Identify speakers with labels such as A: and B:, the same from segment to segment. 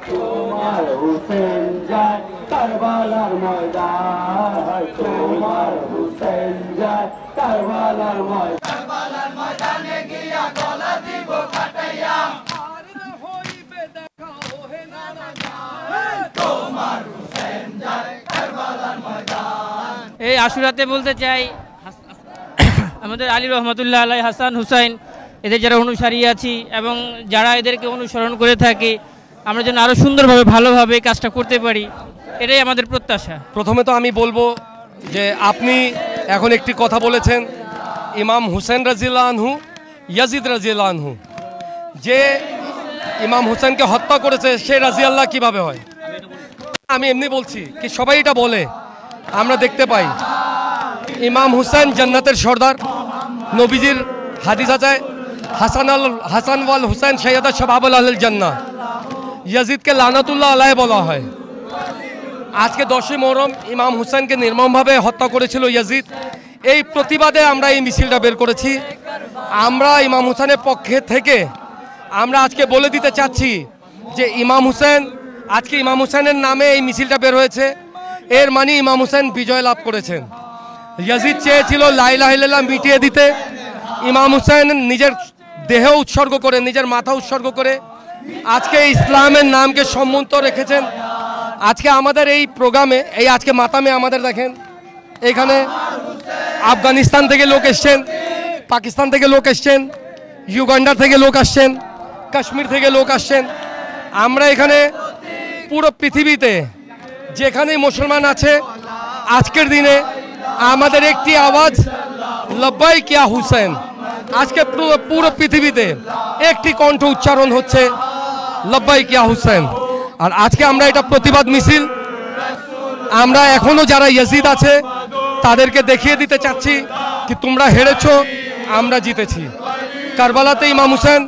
A: তোমার হুসেন যায় কারবালার ময়দান, তোমার হুসেন যায় কারবালার ময়দান, কারবালার ময়দানে গিয়া গলা দিব কাটাইয়া, আর না হইবে দেখা ওহে নানা জান, তোমার হুসেন যায় কারবালার ময়দান।
B: এই আশুরাতে বলতে চাই আমাদের আলী রহমতুল্লাহ আলাই, হাসান হুসাইন, এদের যারা অনুসারী আছি এবং যারা এদেরকে অনুসরণ করে থাকি, আমরা যেন আরও সুন্দরভাবে ভালোভাবে কাজটা করতে পারি, এটাই আমাদের প্রত্যাশা।
C: প্রথমে তো আমি বলবো যে আপনি এখন একটি কথা বলেছেন, ইমাম হুসেন রাজিয়াল্লাহু আনহু, ইয়াজিদ রাজিয়াল্লাহু আনহু, যে ইমাম হুসেনকে হত্যা করেছে সে রাজিয়াল্লাহ কিভাবে হয়? আমি এমনি বলছি কি সবাই এটা বলে, আমরা দেখতে পাই ইমাম হুসেন জান্নাতের সর্দার, নবীজির হাদিস আছে হাসান ওয়াল হুসেন সৈয়দা শাবাবুল আহলিল জান্নাহ, ইয়াজিদকে লানাতুল্লাহ আলাইহি বলা হয়। আজকে 10ই মুহররম ইমাম হুসেনকে নির্মমভাবে হত্যা করেছিল ইয়াজিদ, এই প্রতিবাদে আমরা এই মিছিলটা বের করেছি। আমরা ইমাম হুসেনের পক্ষে থেকে আমরা আজকে বলে দিতে চাচ্ছি যে ইমাম হুসেন, আজকে ইমাম হুসেনের নামে এই মিছিলটা বের হয়েছে, এর মানে ইমাম হুসেন বিজয় লাভ করেছেন। ইয়াজিদ চেয়েছিল লা ইলাহা ইল্লাল্লাহ মিটিয়ে দিতে, ইমাম হুসেন নিজের দেহ উৎসর্গ করে, নিজের মাথা উৎসর্গ করে আজকে ইসলামের নামকে সম্মত রেখেছেন। আজকে আমাদের এই প্রোগ্রামে, এই আজকে মাতামে আমাদের দেখেন এখানে আফগানিস্তান থেকে লোক এসছেন, পাকিস্তান থেকে লোক এসছেন, ইউগান্ডা থেকে লোক আসছেন, কাশ্মীর থেকে লোক আসছেন। আমরা এখানে পুরো পৃথিবীতে যেখানেই মুসলমান আছে আজকের দিনে আমাদের একটি আওয়াজ লব্বাইক ইয়া হুসেন, আজকে পুরো পৃথিবীতে একটি কণ্ঠ উচ্চারণ হচ্ছে লব্বাইক ইয়া হুসেন। আর আজকে আমরা এটা প্রতিবাদ মিছিল, আমরা এখনো যারা ইয়াজিদ আছে তাদেরকে দেখিয়ে দিতে চাচ্ছি কি তোমরা হেরেছো, আমরা জিতেছি। কারবালাতে ইমাম হুসেন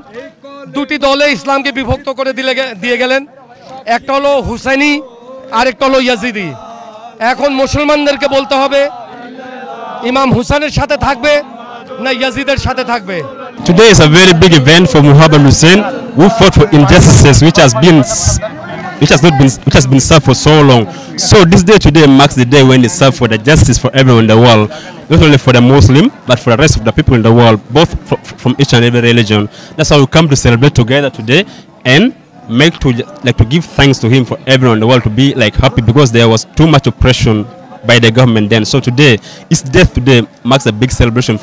C: দুটি দলে ইসলামকে বিভক্ত করে দিয়ে গেলেন, একটা হলো হুসেনি আর একটা হলো ইয়াজিদি। এখন মুসলমানদেরকে বলতে হবে ইমাম হুসেনের সাথে থাকবে না ইয়াজিদের সাথে থাকবে।
D: Today is a very big event for Muhammad Hussein, who fought for injustices which has been served for so long. So this day today marks the day when it served for the justice for everyone in the world, not only for the Muslim but for the rest of the people in the world, both from each and every religion. That's why we come to celebrate together today and to give thanks to him for everyone in the world to be happy, because there was too much oppression by the government then. So today, his death today marks a big celebration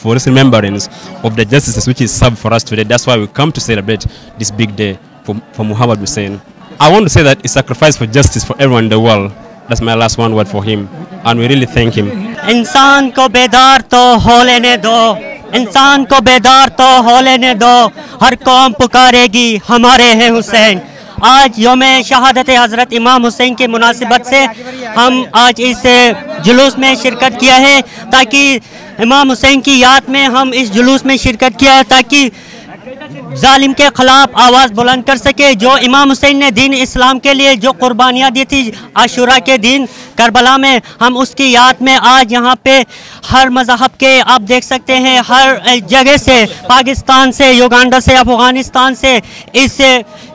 D: for this remembrance of the justices which is served for us today. That's why we come to celebrate this big day for Muhammad Hussein. I want to say that he sacrificed for justice for everyone in the world. That's my last one word for him, and we really thank him.
E: इंसान को बेदार तो हो लेने दो, इंसान को बेदार तो हो लेने दो, हर कौम पुकारेगी हमारे हैं हुसैन। आज योम शहादत हज़रत इमाम हुसैन के मुनासिबत से हम आज इस जुलूस में शिरकत किया है, ताकि इमाम हुसैन की याद में हम इस जुलूस में शिरकत किया है ताकि जालिम के ख़िलाफ़ आवाज़ बुलंद कर सके। जो इमाम हुसैन ने दीन इस्लाम के लिए जो कुर्बानियाँ दी थी आशुरा के दिन करबला में, हम उसकी याद में आज यहाँ पे हर मज़हब के आप देख सकते हैं, हर जगह से, पाकिस्तान से, युगांडा से, अफ़गानिस्तान से इस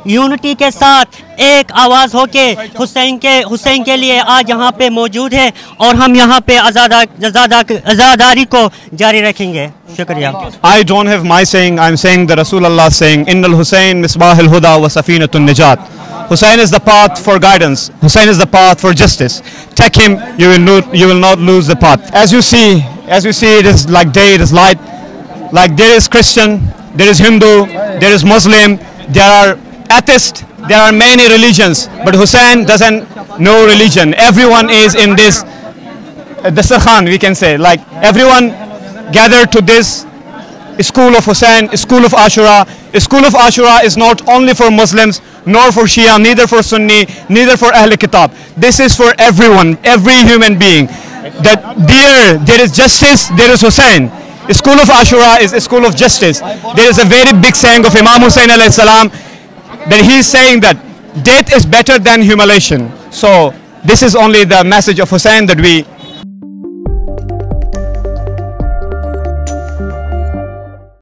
E: यूनिटी के साथ एक आवाज़ होके हुसैन के लिए आज यहाँ पे मौजूद है, और हम यहाँ पे आज़ादारी को जारी रखेंगे। शुक्रिया।
F: I don't have my saying, I'm saying the Rasulullah saying, Innal Hussein misbah al-huda wa safinatun najat. Hussein is the path for guidance. Hussein is the path for justice. Take him, you will not lose the path. As you see, it is like day, it is light. Like there is Christian, there is Hindu, there is Muslim, there are atheists, there are many religions, but Hussein doesn't know religion. Everyone is in this dasarkhan, we can say, like everyone gathered to this school of Hussein, school of Ashura. School of Ashura is not only for Muslims, nor for Shia, neither for Sunni, neither for Ahl Kitab. This is for everyone, every human being. That there is justice, there is Hussein. School of Ashura is a school of justice. There is a very big saying of Imam Hussein alayhi salam, that he is saying that death is better than humiliation. So this is only the message of Hussein that we